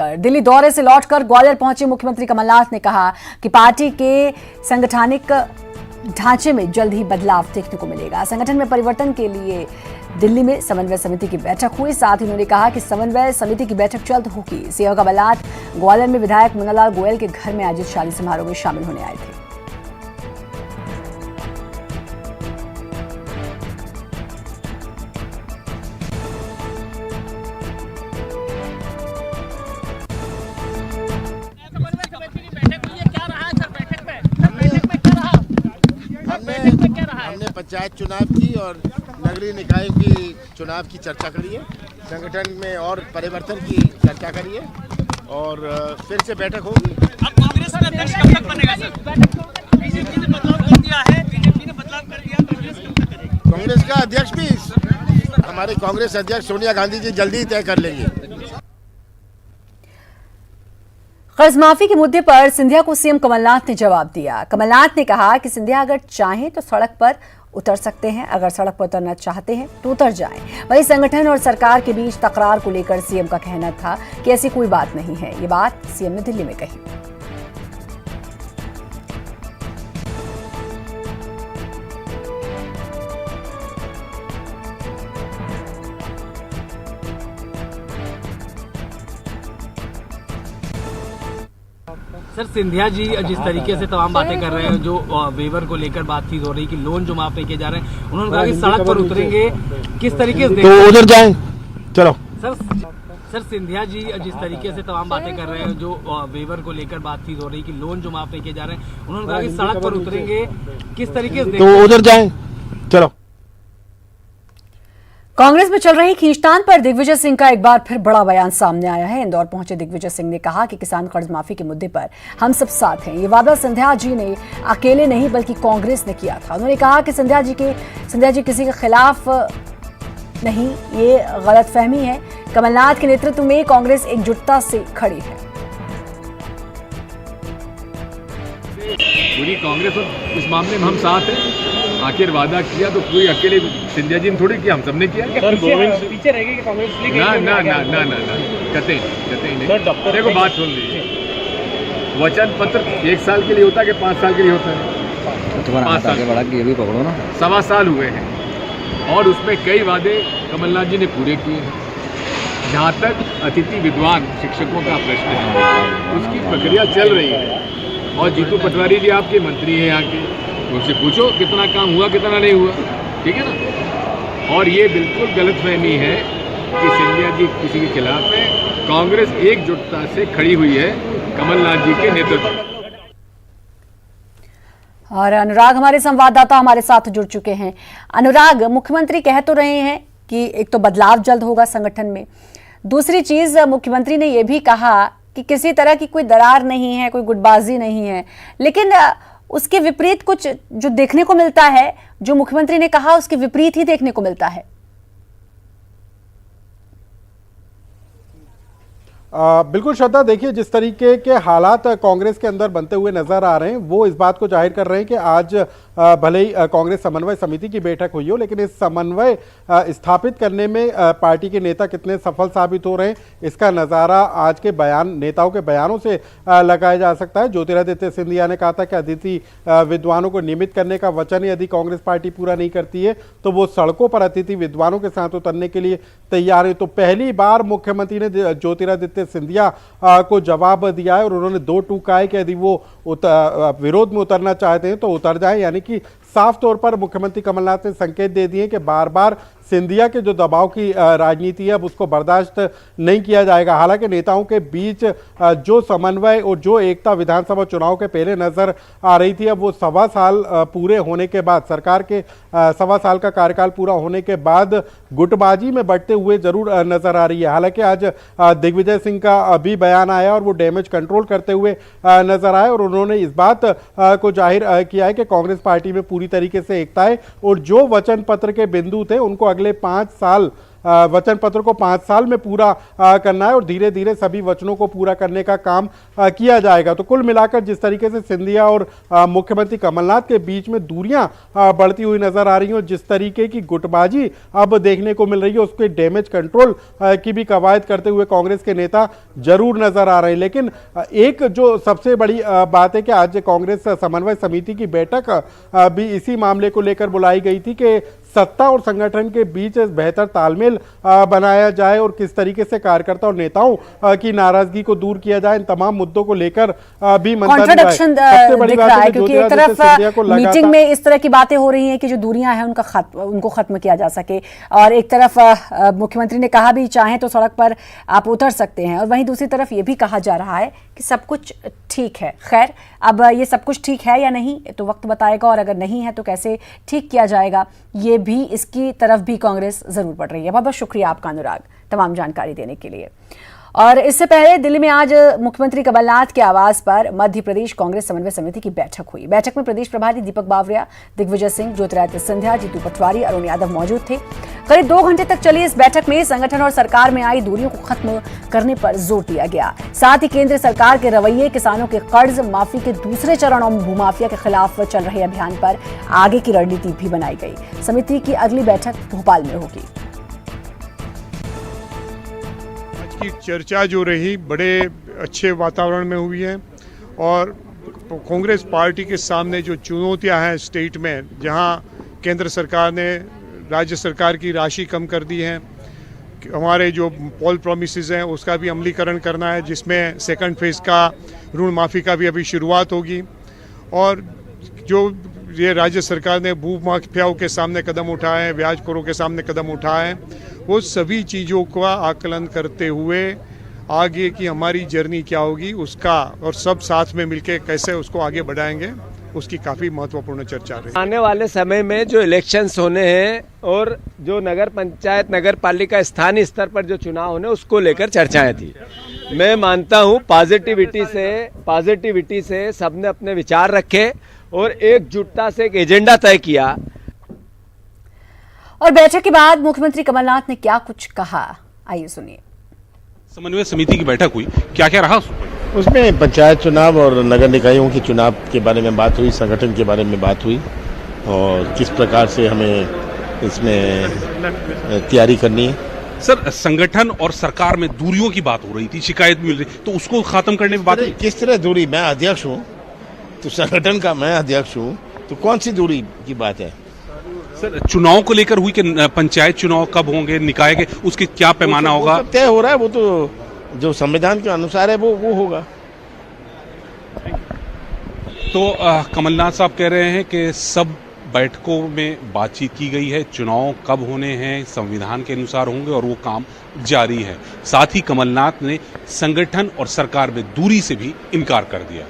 दिल्ली दौरे से लौटकर ग्वालियर पहुंचे मुख्यमंत्री कमलनाथ ने कहा कि पार्टी के संगठनिक ढांचे में जल्द ही बदलाव देखने को मिलेगा। संगठन में परिवर्तन के लिए दिल्ली में समन्वय समिति की बैठक हुई। साथ ही उन्होंने कहा कि समन्वय समिति की बैठक जल्द होगी। सीएम कमलनाथ ग्वालियर में विधायक मुन्नालाल गोयल के घर में आयोजित शादी समारोह में शामिल होने आए थे। हमने पंचायत चुनाव की और नगरीय निकाय की चुनाव की चर्चा करी है, संगठन में और परिवर्तन की चर्चा करी है और फिर से बैठक होगी। अब कांग्रेस का अध्यक्ष कब तक बनेगा सर? बीजेपी ने बदलाव कर दिया है, बीजेपी ने बदलाव कर दिया, कांग्रेस कब तक करेगी? कांग्रेस का अध्यक्ष भी हमारे कांग्रेस अध्यक्ष सोनिया गांधी जी जल्दी ही तय कर लेंगे। कर्ज माफी के मुद्दे पर सिंधिया को सीएम कमलनाथ ने जवाब दिया। कमलनाथ ने कहा कि सिंधिया अगर चाहें तो सड़क पर उतर सकते हैं, अगर सड़क पर उतरना चाहते हैं तो उतर जाएं। वहीं संगठन और सरकार के बीच तकरार को लेकर सीएम का कहना था कि ऐसी कोई बात नहीं है। ये बात सीएम ने दिल्ली में कही। सर, सिंधिया जी जिस तरीके से तमाम बातें कर रहे हैं, जो वेवर को लेकर बातचीत हो रही कि लोन जो माफ नहीं किए जा रहे हैं, उन्होंने कहा कि सड़क पर उतरेंगे, किस तरीके से तो उधर जाएं। चलो सर, सिंधिया जी जिस तरीके से तमाम बातें कर रहे हैं, जो वेवर को लेकर बातचीत हो रही कि लोन जो माफ नहीं किए जा रहे हैं, उन्होंने कहा कि सड़क पर उतरेंगे, किस तरीके से तो उधर जाएं। चलो कांग्रेस में चल रही खींचतान पर दिग्विजय सिंह का एक बार फिर बड़ा बयान सामने आया है। इंदौर पहुंचे दिग्विजय सिंह ने कहा कि किसान कर्ज माफी के मुद्दे पर हम सब साथ हैं। ये वादा सिंधिया जी ने अकेले नहीं बल्कि कांग्रेस ने किया था। उन्होंने कहा कि सिंधिया जी किसी के खिलाफ नहीं, ये गलतफहमी है। कमलनाथ के नेतृत्व में कांग्रेस एकजुटता से खड़ी है। पूरी कांग्रेस और इस मामले में हम साथ हैं। आखिर वादा किया तो कोई अकेले सिंधिया जी ने थोड़ी किया, हम सबने किया। सर, पीछे रहेगी कि कांग्रेस ना कतई नहीं। देखो बात सुन लीजिए, वचन पत्र 1 साल के लिए होता है कि 5 साल के लिए होता है? 5 साल बढ़ा के ये भी पकड़ो ना, 1.25 साल हुए हैं और उसमें कई वादे कमलनाथ जी ने पूरे किए हैं। जहाँ तक अतिथि विद्वान शिक्षकों का प्रश्न है, उसकी प्रक्रिया चल रही है और जीतू पटवारी जी आपके मंत्री हैं यहाँ के, उनसे पूछो कितना काम हुआ कितना नहीं हुआ, ठीक है ना। और ये बिल्कुल गलतफहमी है कि सिंधिया जी किसी के खिलाफ है। कांग्रेस एकजुटता से खड़ी हुई है कमलनाथ जी के नेतृत्व में। और अनुराग हमारे संवाददाता हमारे साथ जुड़ चुके हैं। अनुराग, मुख्यमंत्री कह तो रहे हैं कि एक तो बदलाव जल्द होगा संगठन में, दूसरी चीज मुख्यमंत्री ने यह भी कहा कि किसी तरह की कोई दरार नहीं है, कोई गुटबाजी नहीं है, लेकिन उसके विपरीत कुछ जो देखने को मिलता है, जो मुख्यमंत्री ने कहा उसके विपरीत ही देखने को मिलता है। बिल्कुल श्रद्धा, देखिए जिस तरीके के हालात कांग्रेस के अंदर बनते हुए नजर आ रहे हैं वो इस बात को जाहिर कर रहे हैं कि आज भले ही कांग्रेस समन्वय समिति की बैठक हुई हो, लेकिन इस समन्वय स्थापित करने में पार्टी के नेता कितने सफल साबित हो रहे हैं इसका नज़ारा आज के नेताओं के बयानों से लगाया जा सकता है। ज्योतिरादित्य सिंधिया ने कहा था कि अतिथि विद्वानों को नियमित करने का वचन यदि कांग्रेस पार्टी पूरा नहीं करती है तो वो सड़कों पर अतिथि विद्वानों के साथ उतरने के लिए तैयार है। तो पहली बार मुख्यमंत्री ने ज्योतिरादित्य सिंधिया को जवाब दिया है और उन्होंने 2 टूक कहा है कि यदि वो विरोध में उतरना चाहते हैं तो उतर जाए, यानी कि साफ तौर पर मुख्यमंत्री कमलनाथ ने संकेत दे दिए कि बार बार सिंधिया के जो दबाव की राजनीति है अब उसको बर्दाश्त नहीं किया जाएगा। हालांकि नेताओं के बीच जो समन्वय और जो एकता विधानसभा चुनाव के पहले नजर आ रही थी, अब वो 1.25 साल पूरे होने के बाद, सरकार के 1.25 साल का कार्यकाल पूरा होने के बाद गुटबाजी में बढ़ते हुए जरूर नजर आ रही है। हालांकि आज दिग्विजय सिंह का भी बयान आया और वो डैमेज कंट्रोल करते हुए नजर आए और उन्होंने इस बात को जाहिर किया है कि कांग्रेस पार्टी में पूरी तरीके से एकता है और जो वचन पत्र के बिंदु थे उनको अगले 5 साल वचन पत्र को 5 साल में पूरा करना है और धीरे धीरे सभी वचनों को पूरा करने का काम किया जाएगा। तो कुल मिलाकर जिस तरीके से सिंधिया और मुख्यमंत्री कमलनाथ के बीच में दूरियां बढ़ती हुई नजर आ रही हैं और जिस तरीके की गुटबाजी अब देखने को मिल रही है, उसके डैमेज कंट्रोल की भी कवायद करते हुए कांग्रेस के नेता जरूर नजर आ रहे हैं। लेकिन एक जो सबसे बड़ी बात है कि आज कांग्रेस समन्वय समिति की बैठक भी इसी मामले को लेकर बुलाई गई थी कि सत्ता और संगठन के बीच बेहतर तालमेल बनाया जाए और किस तरीके से कार्यकर्ता और नेताओं की नाराजगी को दूर किया जाए। इन तमाम मुद्दों को लेकर भी कॉन्ट्रडिक्शन दिख रहा है, क्योंकि एक तरफ मीटिंग में इस तरह की बातें हो रही हैं कि जो दूरियां हैं उनको खत्म किया जा सके, और एक तरफ मुख्यमंत्री ने कहा भी चाहें तो सड़क पर आप उतर सकते हैं, और वहीं दूसरी तरफ ये भी कहा जा रहा है कि सब कुछ ठीक है। खैर, अब ये सब कुछ ठीक है या नहीं तो वक्त बताएगा, और अगर नहीं है तो कैसे ठीक किया जाएगा, ये भी इसकी तरफ भी कांग्रेस जरूर बढ़ रही है। बहुत बहुत शुक्रिया आपका अनुराग, तमाम जानकारी देने के लिए। और इससे पहले दिल्ली में आज मुख्यमंत्री कमलनाथ के आवास पर मध्य प्रदेश कांग्रेस समन्वय समिति की बैठक हुई। बैठक में प्रदेश प्रभारी दीपक बावरिया, दिग्विजय सिंह, ज्योतिरादित्य सिंधिया, जीतू पटवारी, अरुण यादव मौजूद थे। करीब 2 घंटे तक चली इस बैठक में संगठन और सरकार में आई दूरियों को खत्म करने पर जोर दिया गया। साथ ही केंद्र सरकार के रवैये, किसानों के कर्ज माफी के दूसरे चरण और भूमाफिया के खिलाफ चल रहे अभियान पर आगे की रणनीति भी बनाई गई। समिति की अगली बैठक भोपाल में होगी। की चर्चा जो रही बड़े अच्छे वातावरण में हुई है, और कांग्रेस पार्टी के सामने जो चुनौतियां हैं स्टेट में, जहां केंद्र सरकार ने राज्य सरकार की राशि कम कर दी है, हमारे जो पोल प्रॉमिसेस हैं उसका भी अमलीकरण करना है, जिसमें सेकंड फेज का ऋण माफी का भी अभी शुरुआत होगी, और जो ये राज्य सरकार ने भू माफियाओं के सामने कदम उठाए हैं, ब्याजखोरों के सामने कदम उठाए हैं, वो सभी चीज़ों का आकलन करते हुए आगे की हमारी जर्नी क्या होगी उसका, और सब साथ में मिलके कैसे उसको आगे बढ़ाएंगे, उसकी काफ़ी महत्वपूर्ण चर्चा रही। आने वाले समय में जो इलेक्शंस होने हैं और जो नगर पंचायत नगर पालिका स्थानीय स्तर पर जो चुनाव होने उसको लेकर चर्चाएं थी। मैं मानता हूं पॉजिटिविटी से सबने अपने विचार रखे और एकजुटता से एक एजेंडा तय किया। और बैठक के बाद मुख्यमंत्री कमलनाथ ने क्या कुछ कहा, आइए सुनिए। समन्वय समिति की बैठक हुई, क्या क्या रहा उसमें? पंचायत चुनाव और नगर निकायों के चुनाव के बारे में बात हुई, संगठन के बारे में बात हुई, और किस प्रकार से हमें इसमें तैयारी करनी है। सर, संगठन और सरकार में दूरियों की बात हो रही थी, शिकायत मिल रही, तो उसको खत्म करने में बात हुई। किस तरह दूरी? मैं अध्यक्ष हूँ तो संगठन का मैं अध्यक्ष हूँ, तो कौन सी दूरी की बात है? सर, चुनाव को लेकर हुई कि पंचायत चुनाव कब होंगे, निकाय के, उसके क्या पैमाना होगा? तय हो रहा है, वो तो जो संविधान के अनुसार है वो होगा। तो कमलनाथ साहब कह रहे हैं कि सब बैठकों में बातचीत की गई है, चुनाव कब होने हैं संविधान के अनुसार होंगे और वो काम जारी है। साथ ही कमलनाथ ने संगठन और सरकार में दूरी से भी इनकार कर दिया।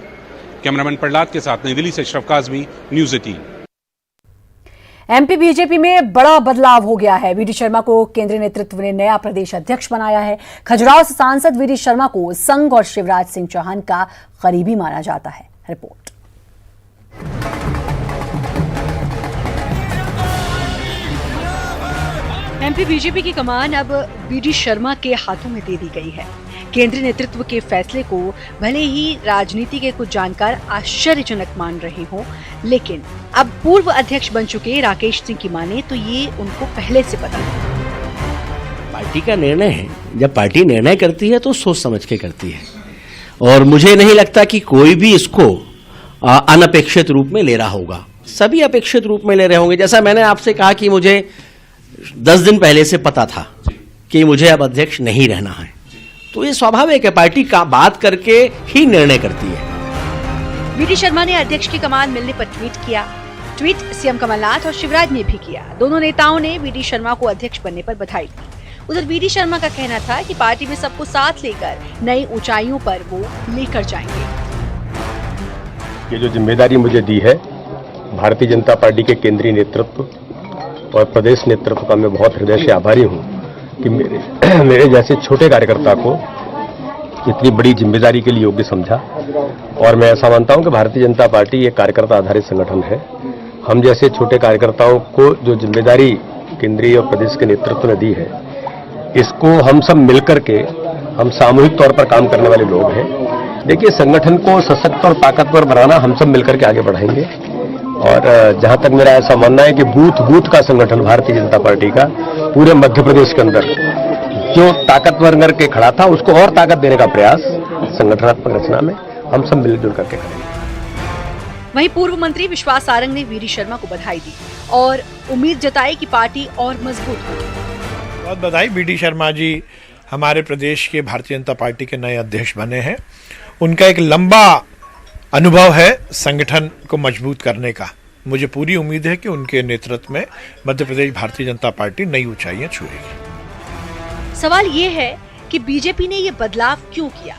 कैमरामैन प्रहलाद के साथ नई दिल्ली से Ashraf Kazmi, news 18। MP BJP में बड़ा बदलाव हो गया है। वीडी शर्मा को केंद्रीय नेतृत्व ने नया प्रदेश अध्यक्ष बनाया है। खजुराहो से सांसद वीडी शर्मा को संघ और शिवराज सिंह चौहान का करीबी माना जाता है। रिपोर्ट। एमपी बीजेपी की कमान अब वीडी शर्मा के हाथों में दे दी गई है। केंद्रीय नेतृत्व के फैसले को भले ही राजनीति के कुछ जानकार आश्चर्यजनक मान रहे हों, लेकिन अब पूर्व अध्यक्ष बन चुके राकेश सिंह की माने तो ये उनको पहले से पता है। पार्टी का निर्णय है, जब पार्टी निर्णय करती है तो सोच समझ के करती है, और मुझे नहीं लगता कि कोई भी इसको अनपेक्षित रूप में ले रहा होगा। सभी अपेक्षित रूप में ले रहे होंगे। जैसा मैंने आपसे कहा कि मुझे 10 दिन पहले से पता था कि मुझे अब अध्यक्ष नहीं रहना है, तो ये स्वाभाविक है, पार्टी का बात करके ही निर्णय करती है। वीडी शर्मा ने अध्यक्ष की कमान मिलने पर ट्वीट किया। ट्वीट सीएम कमलनाथ और शिवराज ने भी किया। दोनों नेताओं ने वीडी शर्मा को अध्यक्ष बनने पर बधाई दी। उधर वीडी शर्मा का कहना था कि पार्टी में सबको साथ लेकर नई ऊंचाइयों पर वो लेकर जाएंगे। ये जो जिम्मेदारी मुझे दी है, भारतीय जनता पार्टी के केंद्रीय नेतृत्व और प्रदेश नेतृत्व का मैं बहुत हृदय से आभारी हूँ कि मेरे जैसे छोटे कार्यकर्ता को इतनी बड़ी जिम्मेदारी के लिए योग्य समझा। और मैं ऐसा मानता हूं कि भारतीय जनता पार्टी एक कार्यकर्ता आधारित संगठन है। हम जैसे छोटे कार्यकर्ताओं को जो जिम्मेदारी केंद्रीय और प्रदेश के नेतृत्व ने दी है, इसको हम सब मिलकर के, हम सामूहिक तौर पर काम करने वाले लोग हैं। देखिए, संगठन को सशक्त और ताकतवर बनाना हम सब मिलकर के आगे बढ़ाएंगे। और जहां तक मेरा ऐसा मानना है कि बूथ का संगठन भारतीय जनता पार्टी का पूरे मध्य प्रदेश के अंदर जो ताकतवर करके खड़ा था, उसको और ताकत देने का प्रयास संगठनात्मक रचना में हम सब मिलजुल करके करेंगे। वहीं पूर्व मंत्री विश्वास सारंग ने वीडी शर्मा को बधाई दी और उम्मीद जताई कि पार्टी और मजबूत होगी। बहुत बधाई, वीडी शर्मा जी हमारे प्रदेश के भारतीय जनता पार्टी के नए अध्यक्ष बने हैं। उनका एक लंबा अनुभव है संगठन को मजबूत करने का। मुझे पूरी उम्मीद है कि उनके नेतृत्व में मध्य प्रदेश भारतीय जनता पार्टी नई ऊंचाइयां छुएगी। सवाल ये है कि बीजेपी ने ये बदलाव क्यों किया,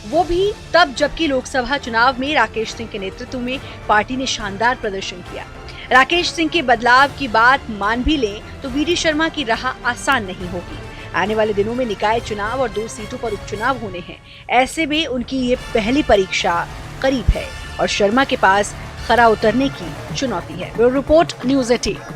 वो भी तब जबकि लोकसभा चुनाव में राकेश सिंह के नेतृत्व में पार्टी ने शानदार प्रदर्शन किया। राकेश सिंह के बदलाव की बात मान भी लें तो वीडी शर्मा की राह आसान नहीं होगी। आने वाले दिनों में निकाय चुनाव और 2 सीटों पर उपचुनाव होने हैं। ऐसे में उनकी ये पहली परीक्षा करीब है और शर्मा के पास खरा उतरने की चुनौती है। Bureau report, news 18।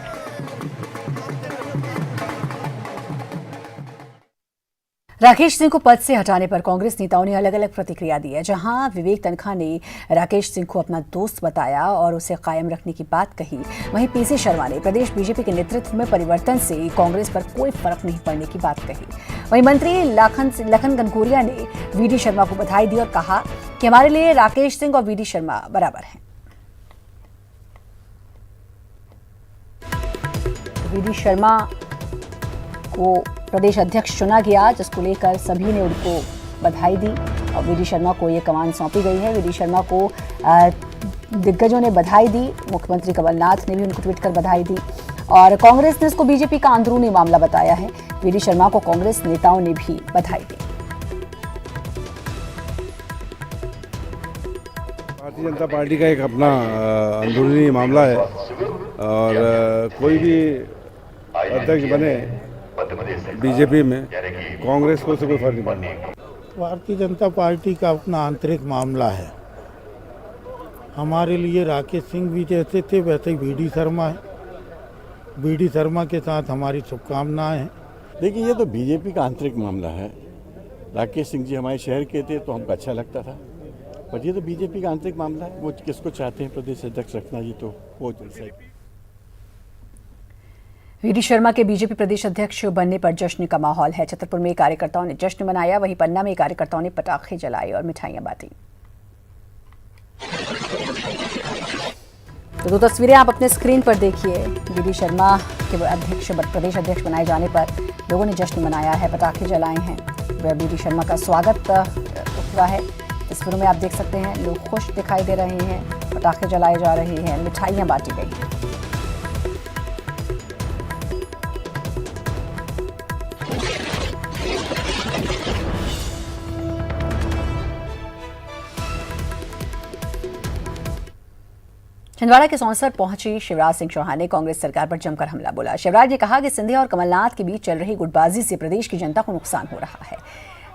Rakesh Singh को पद से हटाने पर कांग्रेस नेताओं ने अलग अलग प्रतिक्रिया दी है। जहां विवेक तनखा ने राकेश सिंह को अपना दोस्त बताया और उसे कायम रखने की बात कही, वहीं पीसी शर्मा ने प्रदेश बीजेपी के नेतृत्व में परिवर्तन से कांग्रेस पर कोई फर्क नहीं पड़ने की बात कही। वहीं मंत्री लखन घनघोरिया ने वीडी शर्मा को बधाई दी और कहा कि हमारे लिए राकेश सिंह और वीडी शर्मा बराबर हैं। वीडी शर्मा को प्रदेश अध्यक्ष चुना गया, जिसको लेकर सभी ने उनको बधाई दी और वीडी शर्मा को ये कमान सौंपी गई है। वीडी शर्मा को दिग्गजों ने बधाई दी, मुख्यमंत्री कमलनाथ ने भी उनको ट्वीट कर बधाई दी और कांग्रेस ने इसको बीजेपी का अंदरूनी मामला बताया है। वीडी शर्मा को कांग्रेस नेताओं ने भी बधाई दी। भारतीय जनता पार्टी का एक अपना अंदरूनी मामला है और कोई भी अध्यक्ष बने बीजेपी में, कांग्रेस को से कोई फर्क नहीं पड़ना। भारतीय जनता पार्टी का अपना आंतरिक मामला है। हमारे लिए राकेश सिंह भी जैसे थे वैसे ही वीडी शर्मा है। वीडी शर्मा के साथ हमारी शुभकामनाएं हैं। देखिए, ये तो बीजेपी का आंतरिक मामला है। राकेश सिंह जी हमारे शहर के थे तो हमको अच्छा लगता था, पर ये तो बीजेपी का आंतरिक मामला है। वो किसको चाहते हैं प्रदेश अध्यक्ष रखना, ये तो वो जैसे। वीडी शर्मा के बीजेपी प्रदेश अध्यक्ष बनने पर जश्न का माहौल है। छतरपुर में कार्यकर्ताओं ने जश्न मनाया, वहीं पन्ना में कार्यकर्ताओं ने पटाखे जलाए और मिठाइयां बांटी। तो 2 तस्वीरें आप अपने स्क्रीन पर देखिए। वीडी शर्मा के प्रदेश अध्यक्ष बनाए जाने पर लोगों ने जश्न मनाया है, पटाखे जलाए हैं। वीडी शर्मा का स्वागत हुआ है। तस्वीरों में आप देख सकते हैं लोग खुश दिखाई दे रहे हैं, पटाखे जलाए जा रहे हैं, मिठाइयां बांटी गई हैं। छिंदवाड़ा के सौंसर पहुंची शिवराज सिंह चौहान ने कांग्रेस सरकार पर जमकर हमला बोला। शिवराज ने कहा कि सिंधिया और कमलनाथ के बीच चल रही गुटबाजी से प्रदेश की जनता को नुकसान हो रहा है।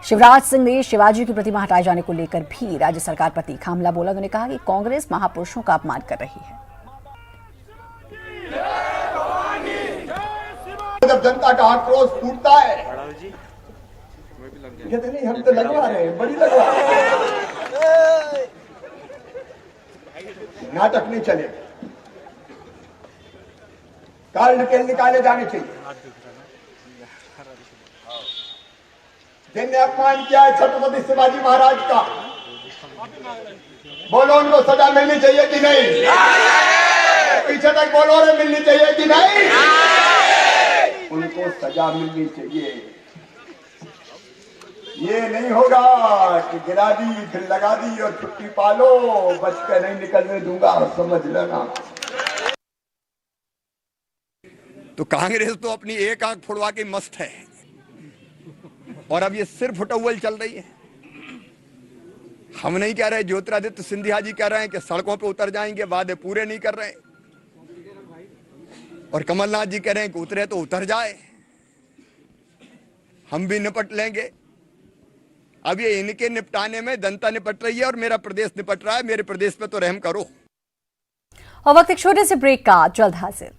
शिवराज सिंह ने शिवाजी की प्रतिमा हटाए जाने को लेकर भी राज्य सरकार पर तीखा हमला बोला। उन्होंने कहा कि कांग्रेस महापुरुषों का अपमान कर रही है। जब जनता का आक्रोश फूटता है, नहीं हम तो लगवा रहे हैं, बड़ी लगवा रहे हैं। नाटक नहीं चले, काल निकाले जाने चाहिए। जिनने अपमान किया है छत्रपति शिवाजी महाराज का, बोलो उनको सजा मिलनी चाहिए कि नहीं? पीछे तक बोलो रे, मिलनी चाहिए कि नहीं? उनको सजा मिलनी चाहिए। ये नहीं होगा कि गिरा दी फिर लगा दी और छुट्टी पालो, बच के नहीं निकलने दूंगा, समझ लेना। तो कांग्रेस तो अपनी एक आंख फुड़वा के मस्त है और अब ये सिर्फ फुटअव्वल चल रही है। हम नहीं कह रहे, ज्योतिरादित्य सिंधिया जी कह रहे हैं कि सड़कों पे उतर जाएंगे, वादे पूरे नहीं कर रहे, और कमलनाथ जी कह रहे हैं कि उतरे तो उतर जाए, हम भी निपट लेंगे। अब ये इनके निपटाने में जनता निपट रही है और मेरा प्रदेश निपट रहा है। मेरे प्रदेश पे तो रहम करो। और वक्त एक छोटे से ब्रेक का, जल्द हाजिर।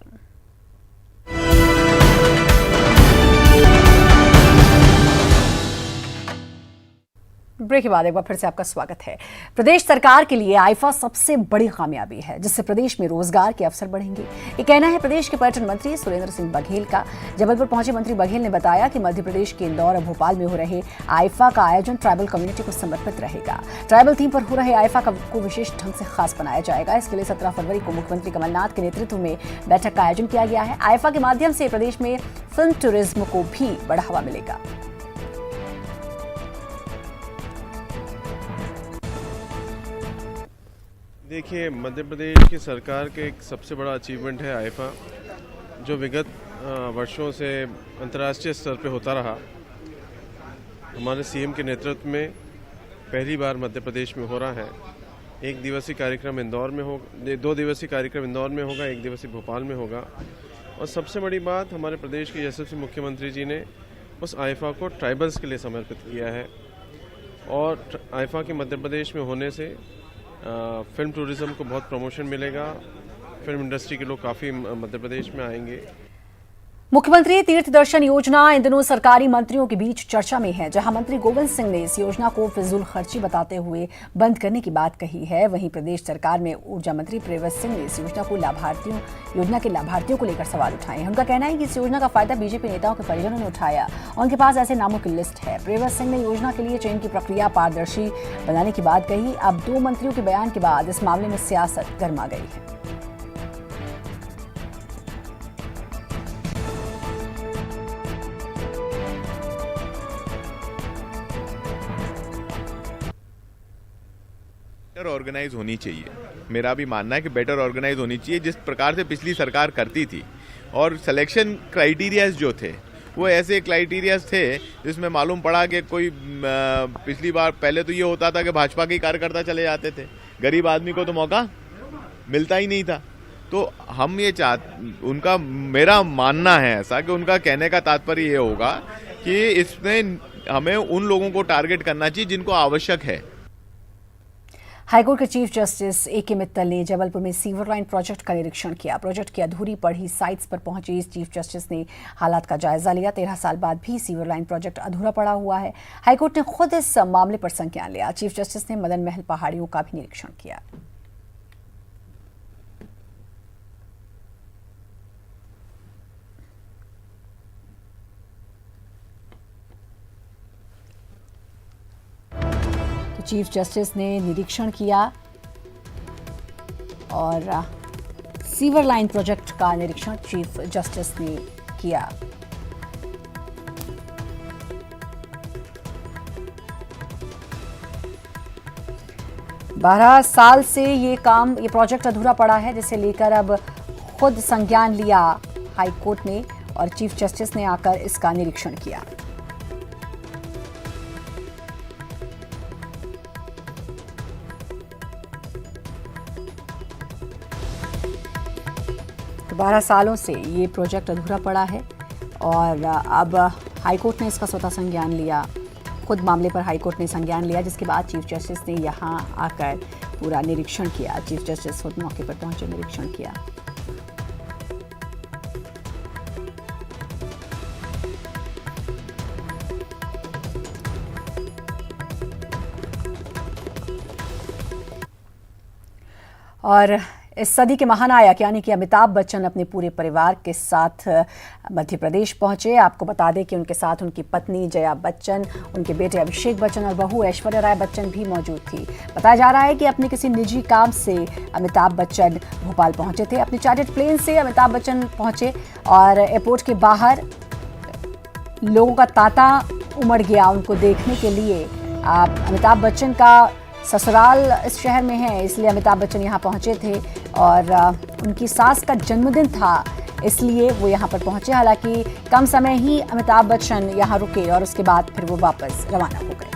ब्रेक के बाद एक बार फिर से आपका स्वागत है। प्रदेश सरकार के लिए आईफा सबसे बड़ी कामयाबी है, जिससे प्रदेश में रोजगार के अवसर बढ़ेंगे। ये कहना है प्रदेश के पर्यटन मंत्री सुरेंद्र सिंह बघेल का। जबलपुर पहुंचे मंत्री बघेल ने बताया कि मध्य प्रदेश के इंदौर और भोपाल में हो रहे आईफा का आयोजन ट्राइबल कम्युनिटी को समर्पित रहेगा। ट्राइबल थीम पर हो रहे आईफा को विशेष ढंग से खास बनाया जाएगा। इसके लिए 17 फरवरी को मुख्यमंत्री कमलनाथ के नेतृत्व में बैठक का आयोजन किया गया है। आईफा के माध्यम से प्रदेश में फिल्म टूरिज्म को भी बढ़ावा मिलेगा। देखिए, मध्य प्रदेश की सरकार के एक सबसे बड़ा अचीवमेंट है आईफा, जो विगत वर्षों से अंतर्राष्ट्रीय स्तर पे होता रहा। हमारे सीएम के नेतृत्व में पहली बार मध्य प्रदेश में हो रहा है। 1 दिवसीय कार्यक्रम इंदौर में हो, 2 दिवसीय कार्यक्रम इंदौर में होगा, 1 दिवसीय भोपाल में होगा। और सबसे बड़ी बात, हमारे प्रदेश के यशस्वी मुख्यमंत्री जी ने उस आईफा को ट्राइबल्स के लिए समर्पित किया है। और आईफा के मध्य प्रदेश में होने से फिल्म टूरिज्म को बहुत प्रमोशन मिलेगा। फिल्म इंडस्ट्री के लोग काफ़ी मध्य प्रदेश में आएंगे। मुख्यमंत्री तीर्थ दर्शन योजना इन दिनों सरकारी मंत्रियों के बीच चर्चा में है। जहां मंत्री गोविंद सिंह ने इस योजना को फिजूल खर्ची बताते हुए बंद करने की बात कही है, वहीं प्रदेश सरकार में ऊर्जा मंत्री प्रियव्रत सिंह ने इस योजना के लाभार्थियों को लेकर सवाल उठाए हैं। उनका कहना है कि इस योजना का फायदा बीजेपी नेताओं के परिजनों ने उठाया। उनके पास ऐसे नामों की लिस्ट है। प्रियव्रत सिंह ने योजना के लिए चयन की प्रक्रिया पारदर्शी बनाने की बात कही। अब 2 मंत्रियों के बयान के बाद इस मामले में सियासत गर्मा गई है। बेटर ऑर्गेनाइज होनी चाहिए। मेरा भी मानना है कि बेटर ऑर्गेनाइज होनी चाहिए, जिस प्रकार से पिछली सरकार करती थी। और सिलेक्शन क्राइटेरियाज जो थे वो ऐसे क्राइटेरियाज थे जिसमें मालूम पड़ा कि कोई पिछली बार पहले तो ये होता था कि भाजपा के कार्यकर्ता चले जाते थे, गरीब आदमी को तो मौका मिलता ही नहीं था। तो हम ये उनका मेरा मानना है ऐसा कि उनका कहने का तात्पर्य ये होगा कि इसमें हमें उन लोगों को टारगेट करना चाहिए जिनको आवश्यक है। हाईकोर्ट के चीफ जस्टिस ए.के. मित्तल ने जबलपुर में सीवर लाइन प्रोजेक्ट का निरीक्षण किया। प्रोजेक्ट की अधूरी पड़ी साइट्स पर पहुंचे चीफ जस्टिस ने हालात का जायजा लिया। 13 साल बाद भी सीवर लाइन प्रोजेक्ट अधूरा पड़ा हुआ है। हाईकोर्ट ने खुद इस मामले पर संज्ञान लिया। चीफ जस्टिस ने मदन महल पहाड़ियों का भी निरीक्षण किया। चीफ जस्टिस ने निरीक्षण किया और सीवर लाइन प्रोजेक्ट का निरीक्षण चीफ जस्टिस ने किया। बारह साल से ये प्रोजेक्ट अधूरा पड़ा है, जिसे लेकर अब खुद संज्ञान लिया हाईकोर्ट ने और चीफ जस्टिस ने आकर इसका निरीक्षण किया। तो 12 सालों से ये प्रोजेक्ट अधूरा पड़ा है और अब हाईकोर्ट ने इसका स्वतः संज्ञान लिया। खुद मामले पर हाईकोर्ट ने संज्ञान लिया, जिसके बाद चीफ जस्टिस ने यहाँ आकर पूरा निरीक्षण किया। चीफ जस्टिस खुद मौके पर पहुंचे, निरीक्षण किया। और इस सदी के महानायक यानी कि अमिताभ बच्चन अपने पूरे परिवार के साथ मध्य प्रदेश पहुंचे। आपको बता दें कि उनके साथ उनकी पत्नी जया बच्चन, उनके बेटे अभिषेक बच्चन और बहू ऐश्वर्या राय बच्चन भी मौजूद थी। बताया जा रहा है कि अपने किसी निजी काम से अमिताभ बच्चन भोपाल पहुंचे थे। अपने चार्टर्ड प्लेन से अमिताभ बच्चन पहुंचे और एयरपोर्ट के बाहर लोगों का तांता उमड़ गया उनको देखने के लिए। अमिताभ बच्चन का ससुराल इस शहर में है, इसलिए अमिताभ बच्चन यहाँ पहुँचे थे और उनकी सास का जन्मदिन था, इसलिए वो यहाँ पर पहुँचे। हालांकि कम समय ही अमिताभ बच्चन यहाँ रुके और उसके बाद फिर वो वापस रवाना हो गए।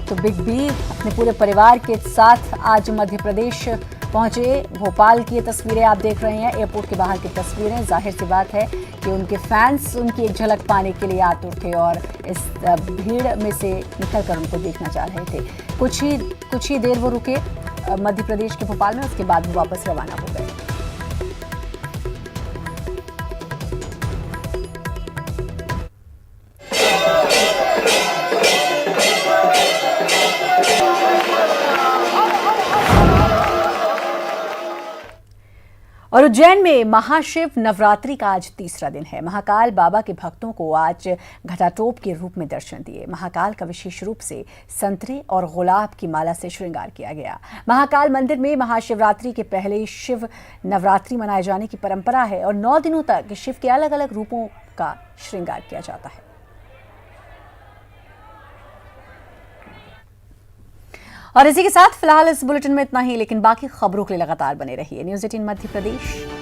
तो बिग बी अपने पूरे परिवार के साथ आज मध्य प्रदेश पहुंचे। भोपाल की ये तस्वीरें आप देख रहे हैं, एयरपोर्ट के बाहर की तस्वीरें। जाहिर सी बात है कि उनके फैंस उनकी एक झलक पाने के लिए आतुर थे और इस भीड़ में से निकलकर उनको देखना चाह रहे थे। कुछ ही देर वो रुके मध्य प्रदेश के भोपाल में, उसके बाद वो वापस रवाना हो गए। और उज्जैन में महाशिव नवरात्रि का आज तीसरा दिन है। महाकाल बाबा के भक्तों को आज घटाटोप के रूप में दर्शन दिए। महाकाल का विशेष रूप से संतरे और गुलाब की माला से श्रृंगार किया गया। महाकाल मंदिर में महाशिवरात्रि के पहले शिव नवरात्रि मनाए जाने की परंपरा है और 9 दिनों तक शिव के अलग अलग रूपों का श्रृंगार किया जाता है। और इसी के साथ फिलहाल इस बुलेटिन में इतना ही, लेकिन बाकी खबरों के लिए लगातार बने रहिए न्यूज़ 18 मध्य प्रदेश।